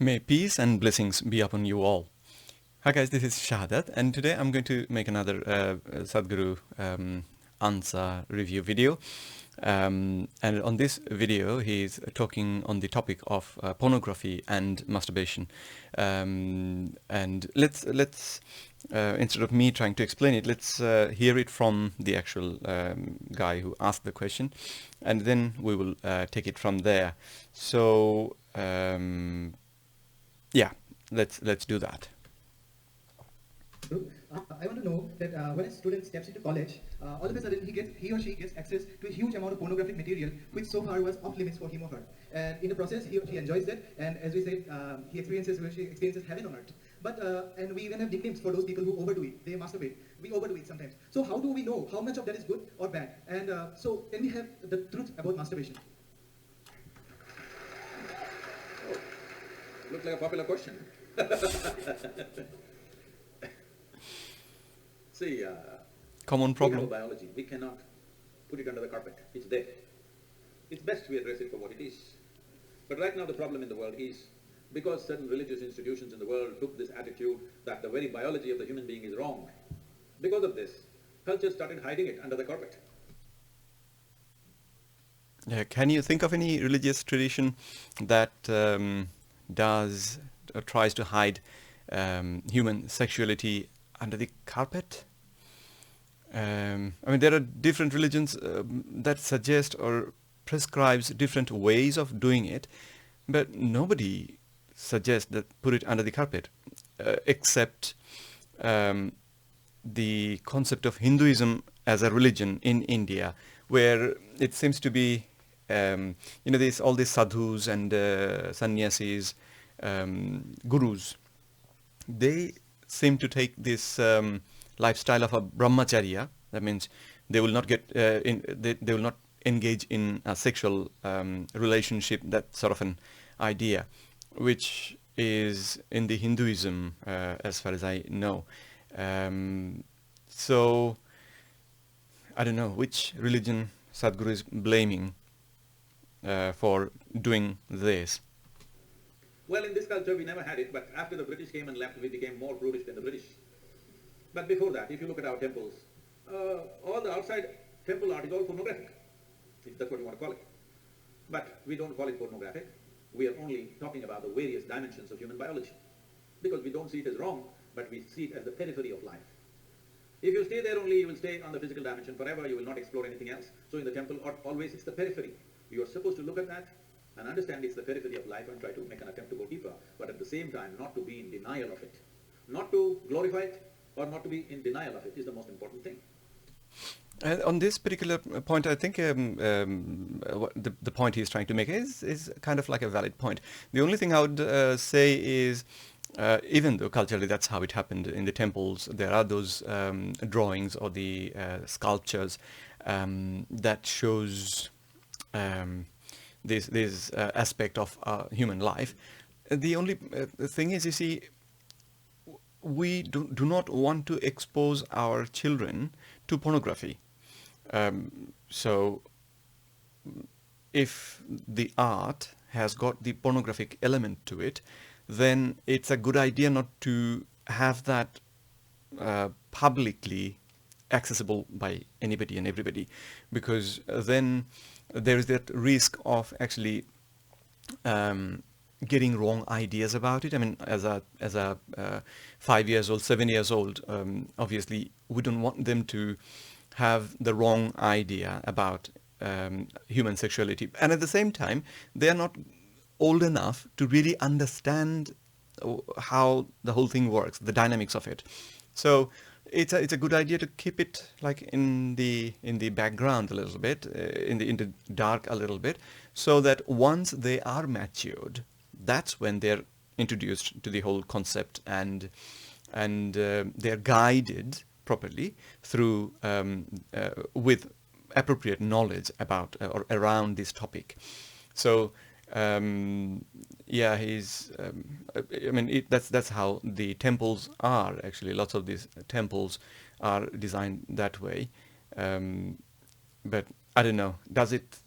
May peace and blessings be upon you all. Hi guys, this is Shahadat, and today I'm going to make another Sadhguru answer review video. And on this video, he's talking on the topic of pornography and masturbation. And let's instead of me trying to explain it, let's hear it from the actual guy who asked the question, and then we will take it from there. So yeah, let's do that. I want to know that when a student steps into college, all of a sudden he or she gets access to a huge amount of pornographic material, which so far was off limits for him or her. And in the process, he or she enjoys that, and as we said, he experiences heaven on earth. But and we even have nicknames for those people who overdo it. They masturbate. We overdo it sometimes. So how do we know how much of that is good or bad? And so can we have the truth about masturbation? Oh, looks like a popular question. See, Common we have a problem. biology. We cannot put it under the carpet. It's there. It's best we address it for what it is. But right now the problem in the world is because certain religious institutions in the world took this attitude that the very biology of the human being is wrong. Because of this, culture started hiding it under the carpet. Yeah, can you think of any religious tradition that does or tries to hide human sexuality under the carpet? I mean, there are different religions that suggest or prescribes different ways of doing it, but nobody suggests that put it under the carpet, except the concept of Hinduism as a religion in India, where it seems to be, all these sadhus and sannyasis, gurus, they seem to take this lifestyle of a brahmacharya. That means they will not they will not engage in a sexual relationship, that sort of an idea, which is in the Hinduism as far as I know. So I don't know which religion Sadhguru is blaming for doing this. Well, in this culture we never had it, but after the British came and left, we became more prudish than the British. But before that, if you look at our temples, all the outside temple art is all pornographic, if that's what you want to call it. But we don't call it pornographic. We are only talking about the various dimensions of human biology. Because we don't see it as wrong, but we see it as the periphery of life. If you stay there only, you will stay on the physical dimension forever, you will not explore anything else. So in the temple, always it's the periphery. You are supposed to look at that and understand it's the periphery of life and try to make an attempt to go deeper, but at the same time not to be in denial of it. Not to glorify it or not to be in denial of it is the most important thing. On this particular point, I think the point he's trying to make is kind of like a valid point. The only thing I would say is, even though culturally that's how it happened in the temples, there are those drawings or the sculptures that shows this aspect of human life. The only thing is, you see, we do not want to expose our children to pornography. So if the art has got the pornographic element to it, then it's a good idea not to have that publicly accessible by anybody and everybody, because then there is that risk of actually getting wrong ideas about it. I mean, as a 5 years old, 7 years old, obviously we don't want them to have the wrong idea about human sexuality, and at the same time they are not old enough to really understand how the whole thing works, the dynamics of it. So it's a good idea to keep it like in the background a little bit, in the dark a little bit, so that once they are matured, that's when they're introduced to the whole concept, and they're guided properly through with appropriate knowledge about or around this topic. So yeah, he's. I mean, that's how the temples are. Actually, lots of these temples are designed that way. But I don't know. Does it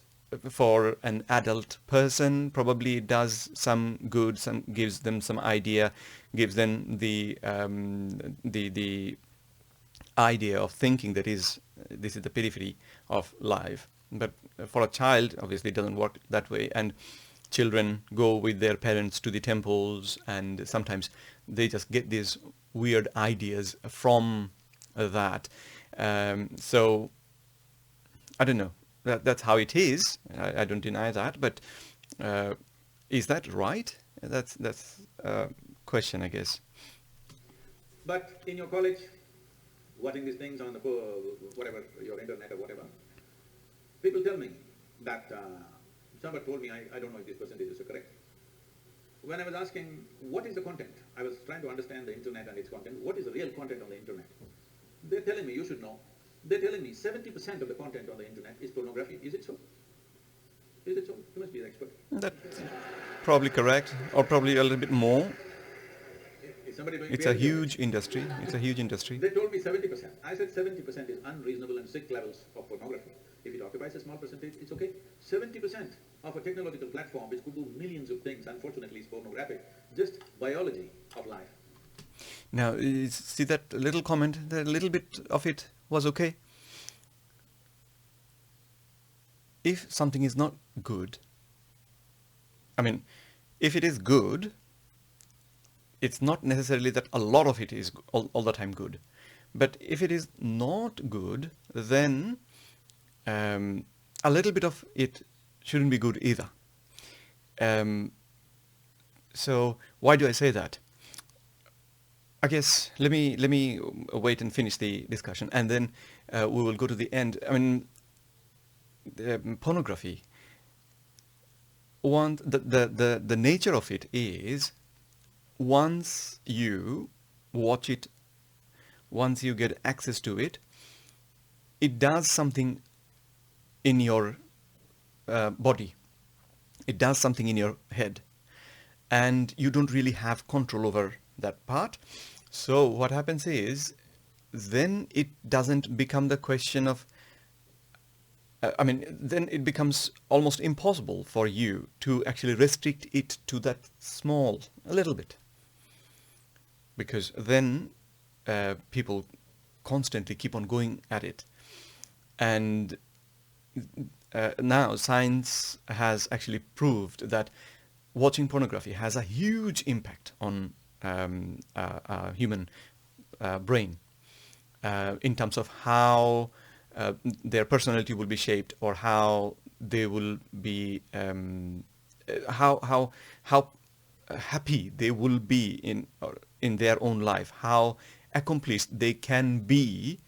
for an adult person, probably it does some good, some gives them some idea, gives them the idea of thinking that this is the periphery of life. But for a child, obviously, it doesn't work that way. And children go with their parents to the temples, and sometimes they just get these weird ideas from that. So I don't know. That's how it is. I don't deny that. But is that right? That's a question, I guess. But in your college, watching these things on the whatever, your internet or whatever, people tell me that somebody told me, I don't know if this percentage is correct. When I was asking what is the content, I was trying to understand the internet and its content. What is the real content on the internet? They're telling me, you should know. They're telling me 70% of the content on the internet is pornography. Is it so? Is it so? You must be the expert. That's probably correct, or probably a little bit more. Is somebody doing It's a peer huge industry. It's a huge industry. They told me 70%. I said 70% is unreasonable and sick levels of pornography. If it occupies a small percentage, it's okay. 70% of a technological platform which could do millions of things, unfortunately, is pornographic. Just biology of life. Now, see that little comment, that little bit of it was okay. If something is not good, I mean, if it is good, it's not necessarily that a lot of it is all the time good. But if it is not good, then a little bit of it shouldn't be good either. So why do I say that? I guess let me wait and finish the discussion, and then we will go to the end. I mean, pornography. The nature of it is, once you watch it, once you get access to it, it does something in your body. It does something in your head, and you don't really have control over that part. So what happens is, then it doesn't become the question of, then it becomes almost impossible for you to actually restrict it to that a little bit. Because then people constantly keep on going at it. And now science has actually proved that watching pornography has a huge impact on human brain in terms of how their personality will be shaped, or how they will be, how happy they will be in their own life, how accomplished they can be.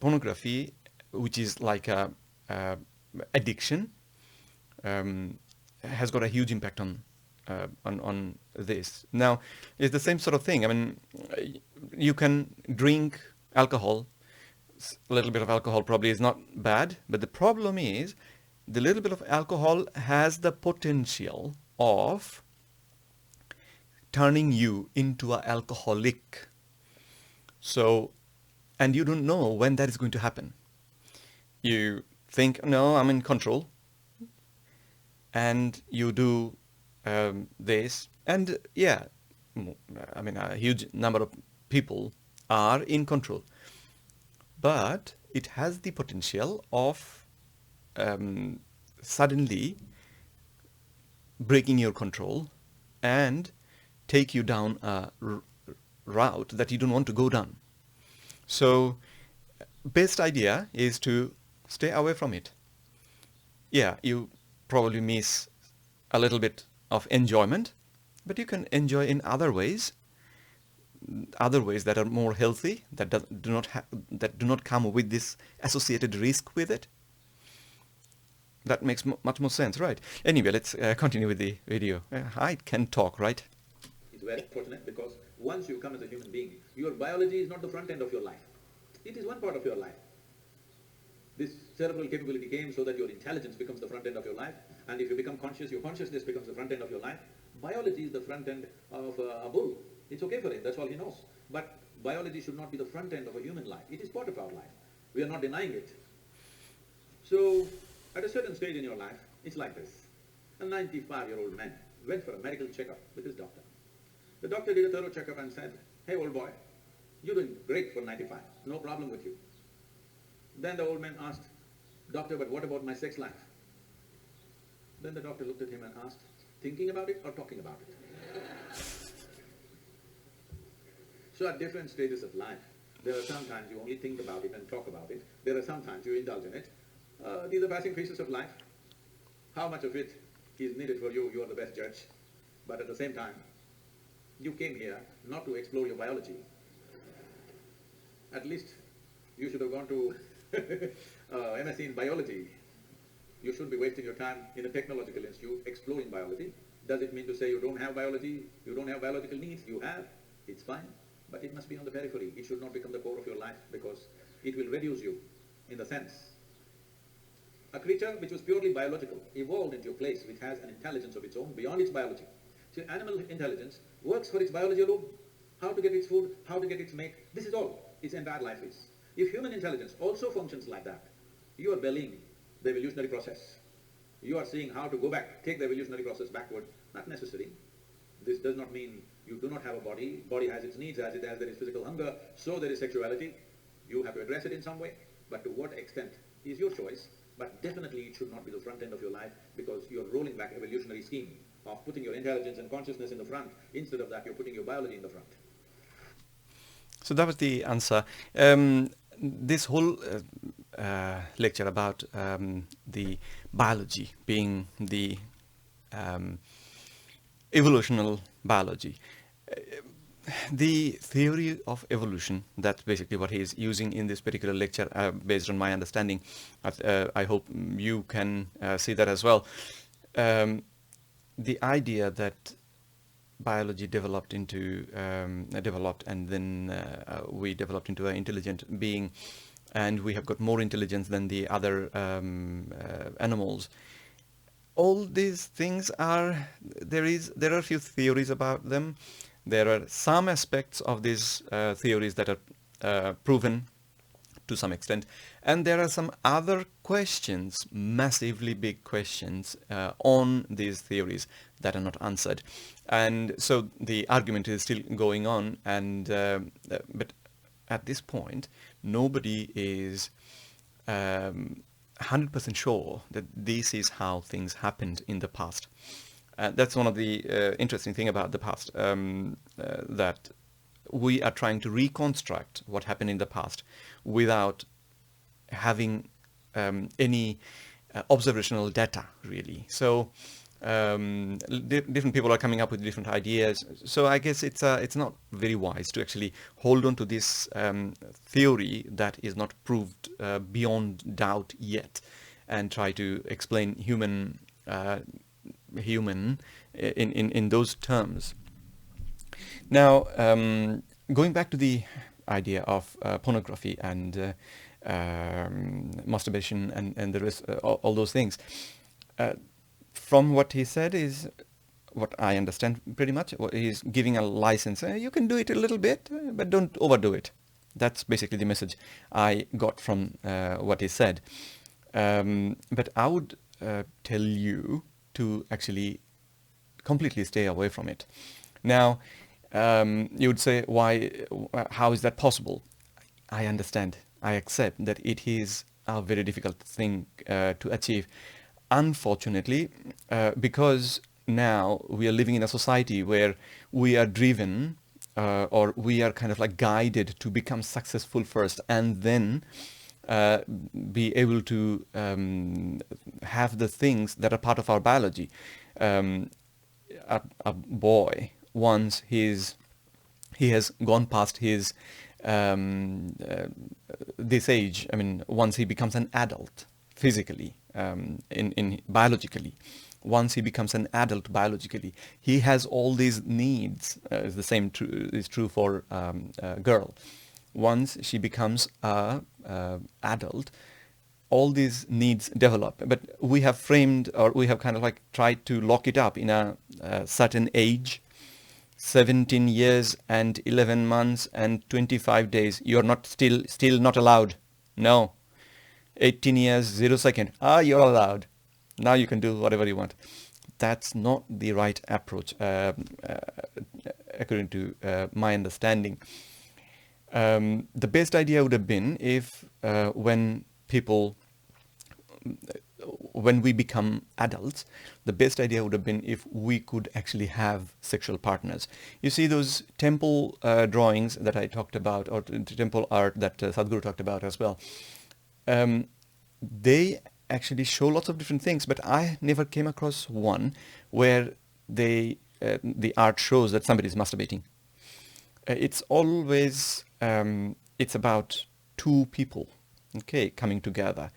Pornography, which is like a addiction, has got a huge impact on this. Now, it's the same sort of thing. I mean, you can drink alcohol. A little bit of alcohol probably is not bad, but the problem is the little bit of alcohol has the potential of turning you into an alcoholic. So, and you don't know when that is going to happen. You think, no, I'm in control, and you do this, and yeah, I mean, a huge number of people are in control, but it has the potential of suddenly breaking your control and take you down a route that you don't want to go down. So best idea is to stay away from it. Yeah, you probably miss a little bit of enjoyment, but you can enjoy in other ways that are more healthy, that do not come with this associated risk with it. That makes much more sense, right? Anyway, let's continue with the video. I can talk, right? It's very fortunate, because once you come as a human being, your biology is not the front end of your life. It is one part of your life. This cerebral capability came so that your intelligence becomes the front end of your life, and if you become conscious, your consciousness becomes the front end of your life. Biology is the front end of a bull. It's okay for him, that's all he knows. But biology should not be the front end of a human life. It is part of our life. We are not denying it. So, At a certain stage in your life, it's like this. A 95-year-old man went for a medical checkup with his doctor. The doctor did a thorough checkup and said, "Hey, old boy, you're doing great for 95, no problem with you." Then the old man asked, "Doctor, but what about my sex life?" Then the doctor looked at him and asked, "Thinking about it or talking about it?" So at different stages of life, there are sometimes you only think about it and talk about it. There are sometimes you indulge in it. These are passing phases of life. How much of it is needed for you, you are the best judge. But at the same time, you came here not to explore your biology. At least you should have gone to MSc in biology. You shouldn't be wasting your time in a technological institute exploring biology. Does it mean to say you don't have biology, you don't have biological needs? You have, it's fine. But it must be on the periphery. It should not become the core of your life because it will reduce you in the sense. A creature which was purely biological evolved into a place which has an intelligence of its own beyond its biology. So animal intelligence works for its biology alone. How to get its food, how to get its mate, this is all its entire life is. If human intelligence also functions like that, you are bellying the evolutionary process. You are seeing how to go back, take the evolutionary process backward. Not necessary. This does not mean you do not have a body. Body has its needs, as there is physical hunger, so there is sexuality. You have to address it in some way, but to what extent is your choice. But definitely it should not be the front end of your life because you are rolling back evolutionary scheme of putting your intelligence and consciousness in the front. Instead of that, you're putting your biology in the front. So that was the answer. This whole lecture about the biology being the evolutional biology. The theory of evolution, that's basically what he's using in this particular lecture, based on my understanding. I hope you can see that as well. The idea that biology developed and then we developed into an intelligent being, and we have got more intelligence than the other animals. All these things are, there are a few theories about them. There are some aspects of these theories that are proven to some extent, and there are some other questions, massively big questions on these theories that are not answered. And so the argument is still going on, and but at this point nobody is 100% sure that this is how things happened in the past. That's one of the interesting thing about the past, that we are trying to reconstruct what happened in the past without having any observational data, really. So different people are coming up with different ideas. So I guess it's not very wise to actually hold on to this theory that is not proved beyond doubt yet, and try to explain human in those terms. Now, going back to the idea of pornography and masturbation and the rest, all those things, from what he said is what I understand pretty much. He's giving a license. You can do it a little bit, but don't overdo it. That's basically the message I got from what he said. But I would tell you to actually completely stay away from it. Now, you would say, why? How is that possible? I understand. I accept that it is a very difficult thing to achieve. Unfortunately, because now we are living in a society where we are driven or we are kind of like guided to become successful first and then be able to have the things that are part of our biology. A boy, once he has gone past his this age, I mean, once he becomes an adult physically, in biologically, once he becomes an adult biologically, he has all these needs. The same is true for a girl. Once she becomes a adult, all these needs develop. But we have framed, or we have kind of like tried to lock it up in a certain age. 17 years and 11 months and 25 days. You're not still not allowed. No. 18 years, 0 second. You're allowed. Now you can do whatever you want. That's not the right approach, according to my understanding. The best idea would have been if when we become adults, the best idea would have been if we could actually have sexual partners. You see those temple drawings that I talked about, or temple art that Sadhguru talked about as well. They actually show lots of different things, but I never came across one where the art shows that somebody is masturbating. It's always it's about two people, okay, coming together.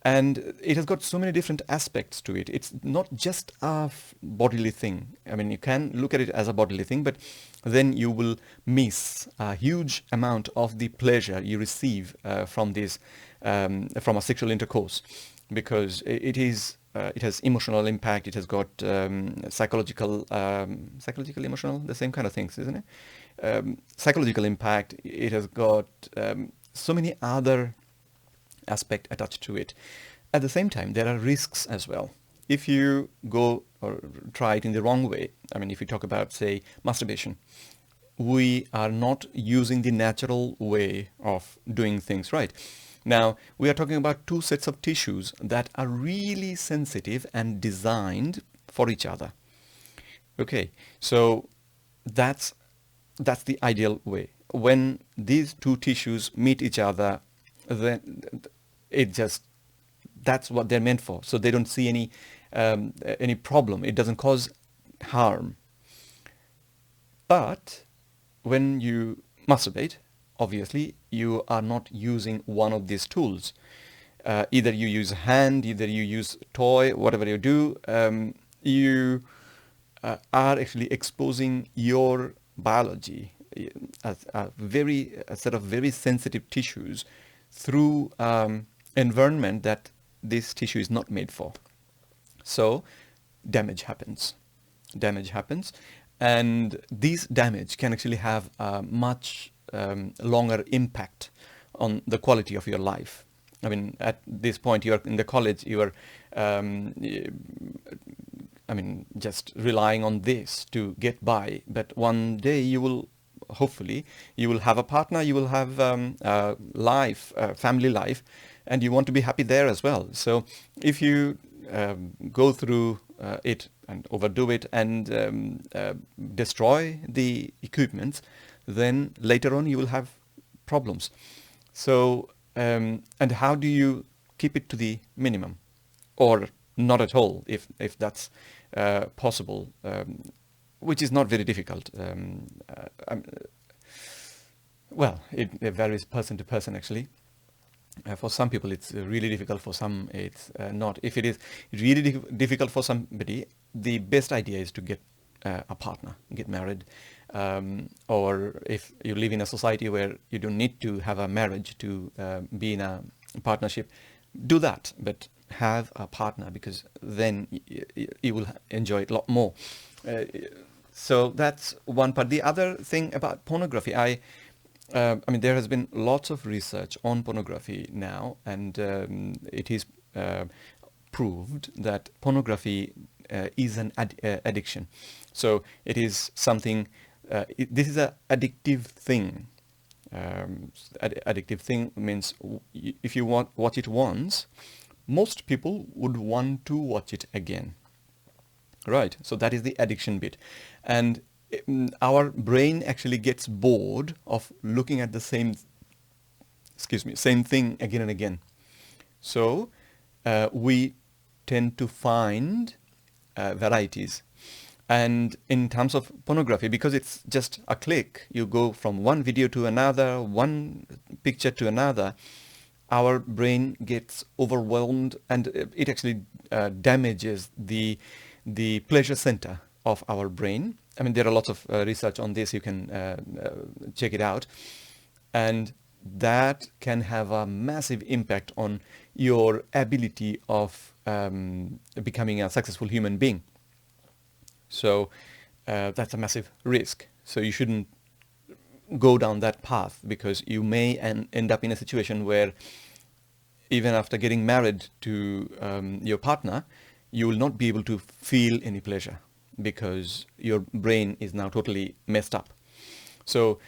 And it has got so many different aspects to it. It's not just a bodily thing. I mean, you can look at it as a bodily thing, but then you will miss a huge amount of the pleasure you receive from a sexual intercourse, because it has emotional impact. It has got psychological, emotional, the same kind of things, isn't it? Psychological impact. It has got so many other aspect attached to it. At the same time, there are risks as well. If you go or try it in the wrong way, I mean, if you talk about, say, masturbation, we are not using the natural way of doing things right. Now, we are talking about two sets of tissues that are really sensitive and designed for each other. Okay, so that's the ideal way. When these two tissues meet each other, then that's what they're meant for. So they don't see any problem. It doesn't cause harm. But when you masturbate, obviously you are not using one of these tools. Either you use a hand, either you use toy, whatever you do, you are actually exposing your biology as a set of very sensitive tissues through environment that this tissue is not made for. So damage happens. And this damage can actually have a much longer impact on the quality of your life. I mean, at this point, you're in the college, you're just relying on this to get by. But one day hopefully you will have a partner, you will have life, family life, and you want to be happy there as well. So if you go through it and overdo it and destroy the equipment, then later on you will have problems. So and how do you keep it to the minimum, or not at all, if that's possible, which is not very difficult. Well, it varies person to person, actually. For some people, it's really difficult. For some, it's not. If it is really difficult for somebody, the best idea is to get a partner, get married. Or if you live in a society where you don't need to have a marriage to be in a partnership, do that. But have a partner, because then you will enjoy it a lot more. So that's one part. The other thing about pornography, I mean, there has been lots of research on pornography now, and it is proved that pornography is an addiction. So it is something, this is an addictive thing. Addictive thing means if you watch it once, most people would want to watch it again. Right, so that is the addiction bit. And our brain actually gets bored of looking at the same thing again and again. So we tend to find varieties. And in terms of pornography, because it's just a click, you go from one video to another, one picture to another, our brain gets overwhelmed, and it actually damages the pleasure center of our brain. I mean, there are lots of research on this. You can check it out. And that can have a massive impact on your ability of becoming a successful human being. So that's a massive risk. So you shouldn't go down that path, because you may end up in a situation where even after getting married to your partner, you will not be able to feel any pleasure because your brain is now totally messed up. So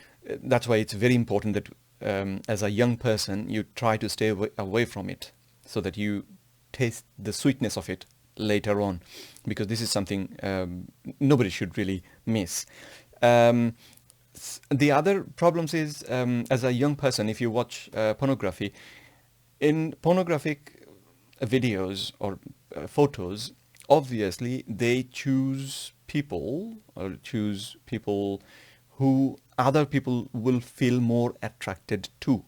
that's why it's very important that as a young person, you try to stay away from it so that you taste the sweetness of it later on, because this is something nobody should really miss. The other problems is, as a young person, if you watch pornography, in pornographic videos or photos, obviously they choose people who other people will feel more attracted to.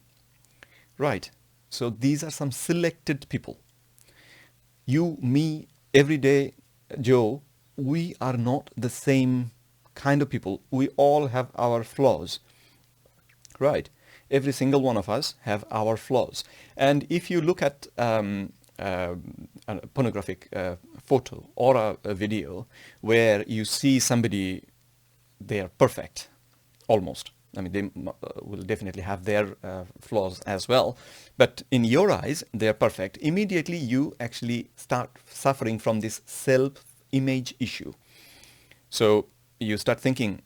Right. So these are some selected people. You, me, everyday Joe, we are not the same kind of people. We all have our flaws. Right. Every single one of us have our flaws. And if you look at a pornographic photo or a video where you see somebody, they are perfect, almost. I mean, they will definitely have their flaws as well. But in your eyes, they are perfect. Immediately, you actually start suffering from this self-image issue. So you start thinking,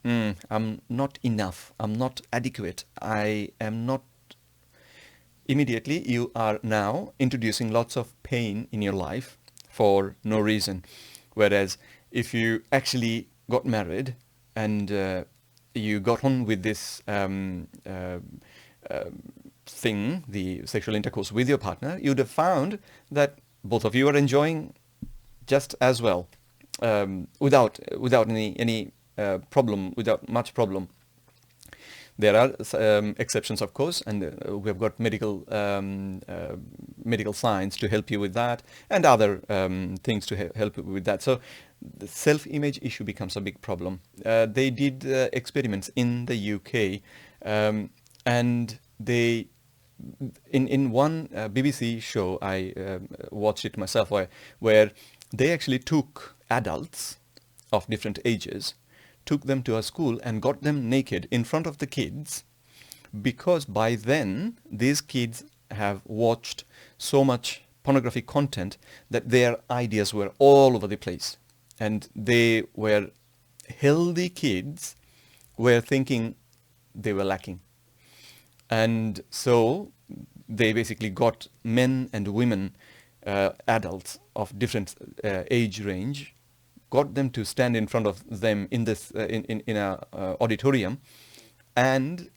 I'm not enough. I'm not adequate. I am not. Immediately, you are now introducing lots of pain in your life for no reason. Whereas if you actually got married and you got on with this thing, the sexual intercourse with your partner, you'd have found that both of you are enjoying just as well, without any problem, without much problem. There are exceptions, of course, and we have got medical science to help you with that, and other things to help you with that. So the self-image issue becomes a big problem. They did experiments in the UK, and they, in one BBC show, I watched it myself, where they actually took adults of different ages, took them to a school and got them naked in front of the kids, because by then these kids have watched so much pornographic content that their ideas were all over the place. And they were healthy kids were thinking they were lacking. And so they basically got men and women, adults of different age range, got them to stand in front of them in this in a auditorium, and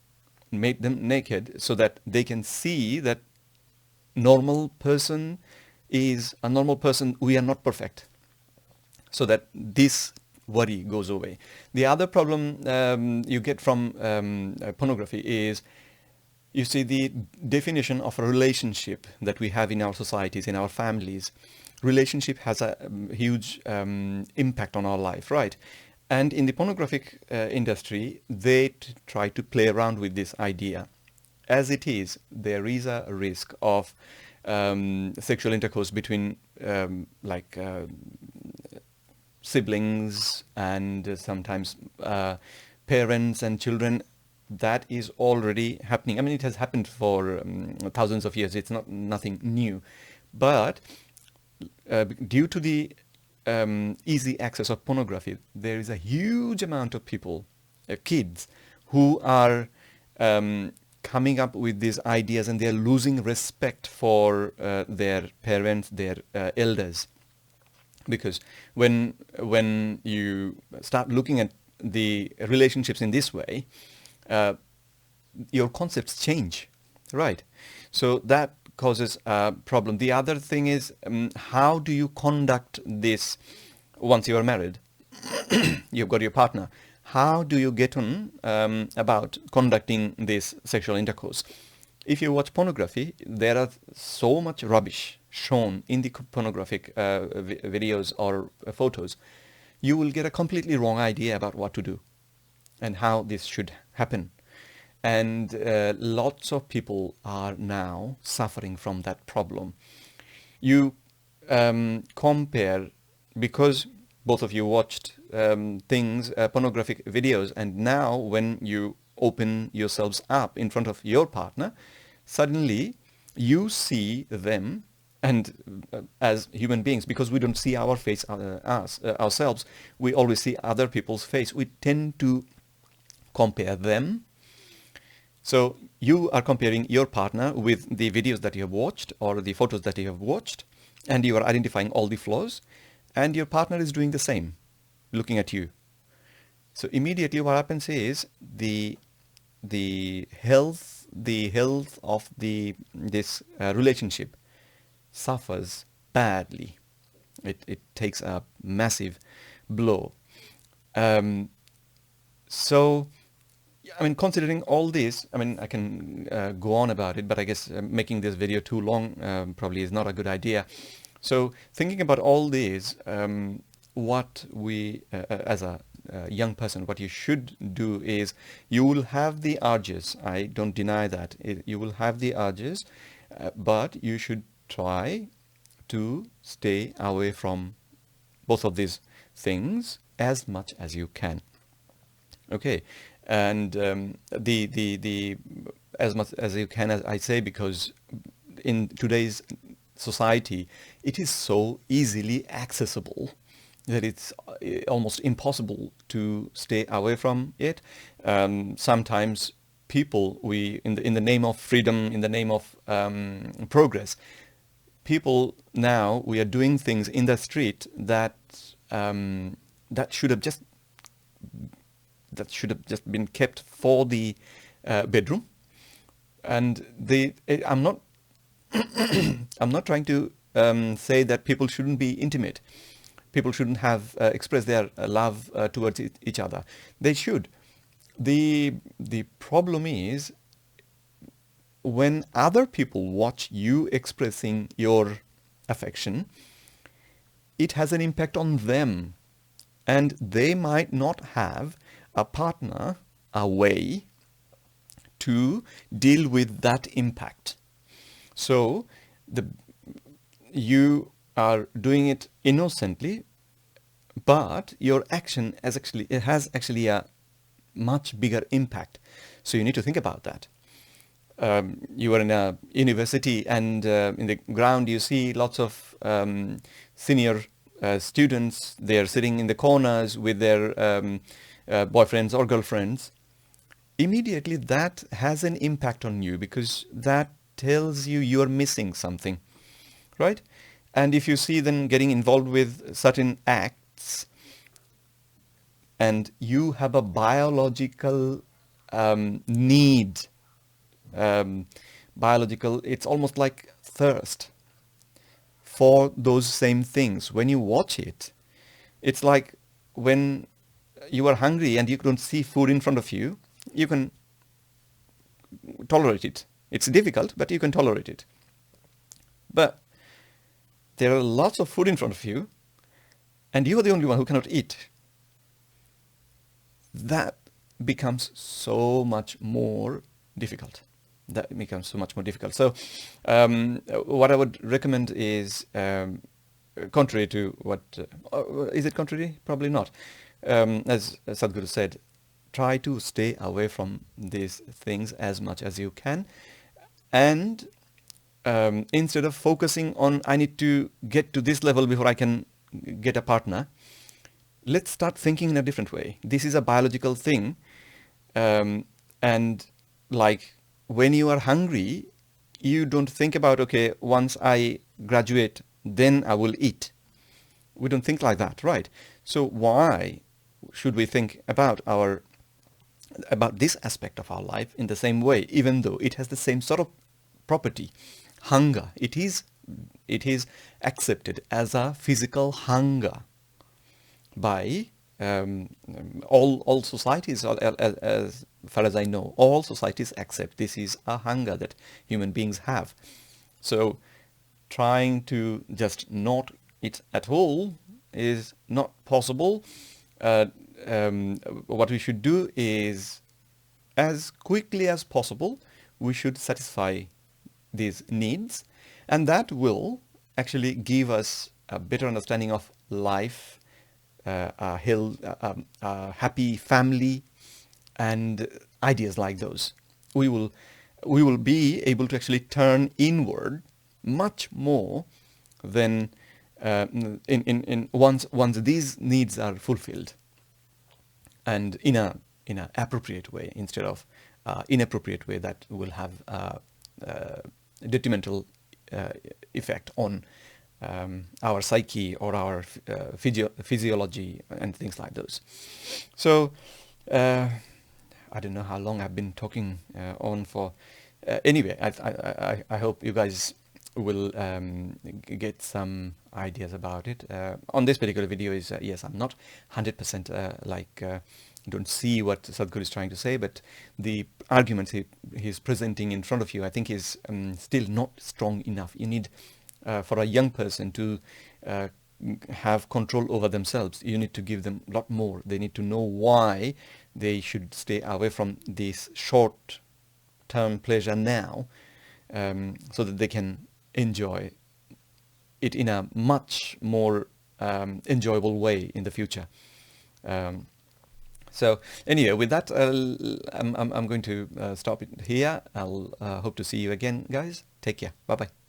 made them naked so that they can see that normal person is a normal person. We are not perfect, so that this worry goes away. The other problem you get from pornography is, you see, the definition of a relationship that we have in our societies, in our families. Relationship has a huge impact on our life, right? And in the pornographic industry, they try to play around with this idea. As it is, there is a risk of sexual intercourse between siblings and sometimes parents and children. That is already happening. I mean, it has happened for thousands of years. It's nothing new. But due to the easy access of pornography, there is a huge amount of people, kids, who are coming up with these ideas, and they're losing respect for their parents, their elders. Because when you start looking at the relationships in this way, your concepts change, right? So that causes a problem. The other thing is, how do you conduct this once you are married? You've got your partner. How do you get on about conducting this sexual intercourse? If you watch pornography, there are so much rubbish shown in the pornographic videos or photos. You will get a completely wrong idea about what to do and how this should happen. And lots of people are now suffering from that problem. You compare, because both of you watched pornographic videos, and now when you open yourselves up in front of your partner, suddenly you see them, and as human beings, because we don't see our face ourselves, we always see other people's face. We tend to compare them. So you are comparing your partner with the videos that you have watched or the photos that you have watched, and you are identifying all the flaws, and your partner is doing the same, looking at you. So immediately what happens is the health of this relationship suffers badly. It takes a massive blow. So I mean, considering all this, I mean, I can go on about it, but I guess making this video too long probably is not a good idea. So thinking about all this, what we, as a young person, what you should do is, you will have the urges. I don't deny that. You will have the urges, but you should try to stay away from both of these things as much as you can. Okay, and the as much as you can, as I say, because in today's society, it is so easily accessible that it's almost impossible to stay away from it. Sometimes people, in the name of freedom, in the name of progress, people now, we are doing things in the street that that should have just been kept for the bedroom. And I'm not I'm not trying to say that people shouldn't be intimate. People shouldn't have express their love towards each other. They should. The problem is when other people watch you expressing your affection, it has an impact on them, and they might not have a partner, a way to deal with that impact. So you are doing it innocently, but your action has actually a much bigger impact. So you need to think about that. You are in a university, and in the ground you see lots of senior students. They are sitting in the corners with their boyfriends or girlfriends. Immediately that has an impact on you, because that tells you are missing something, right? And if you see them getting involved with certain acts, and you have a biological need, it's almost like thirst for those same things. When you watch it, it's like when you are hungry and you don't see food in front of you, you can tolerate it. It's difficult, but you can tolerate it. But there are lots of food in front of you, and you are the only one who cannot eat. That becomes so much more difficult. So what I would recommend is, contrary to what... is it contrary? Probably not. As Sadhguru said, try to stay away from these things as much as you can. And instead of focusing on, I need to get to this level before I can get a partner, let's start thinking in a different way. This is a biological thing. And like when you are hungry, you don't think about, okay, once I graduate, then I will eat. We don't think like that, right? So why should we think about this aspect of our life in the same way, even though it has the same sort of property? Hunger. It is accepted as a physical hunger by all societies, as far as I know. All societies accept this is a hunger that human beings have. So trying to just not eat at all is not possible. What we should do is, as quickly as possible, we should satisfy these needs, and that will actually give us a better understanding of life, a happy family, and ideas like those. We will we will be able to actually turn inward much more than in once these needs are fulfilled, and in a appropriate way, instead of inappropriate way that will have detrimental effect on our psyche or our physiology and things like those. So I don't know how long I've been talking on for. Anyway, I hope you guys will get some ideas about it. On this particular video is, yes, I'm not 100% don't see what Sadhguru is trying to say, but the arguments he's presenting in front of you, I think, is still not strong enough. You need, for a young person to have control over themselves, you need to give them a lot more. They need to know why they should stay away from this short-term pleasure now, so that they can enjoy it in a much more enjoyable way in the future. So anyway, with that, I'm going to stop it here. I'll hope to see you again, guys. Take care. Bye bye.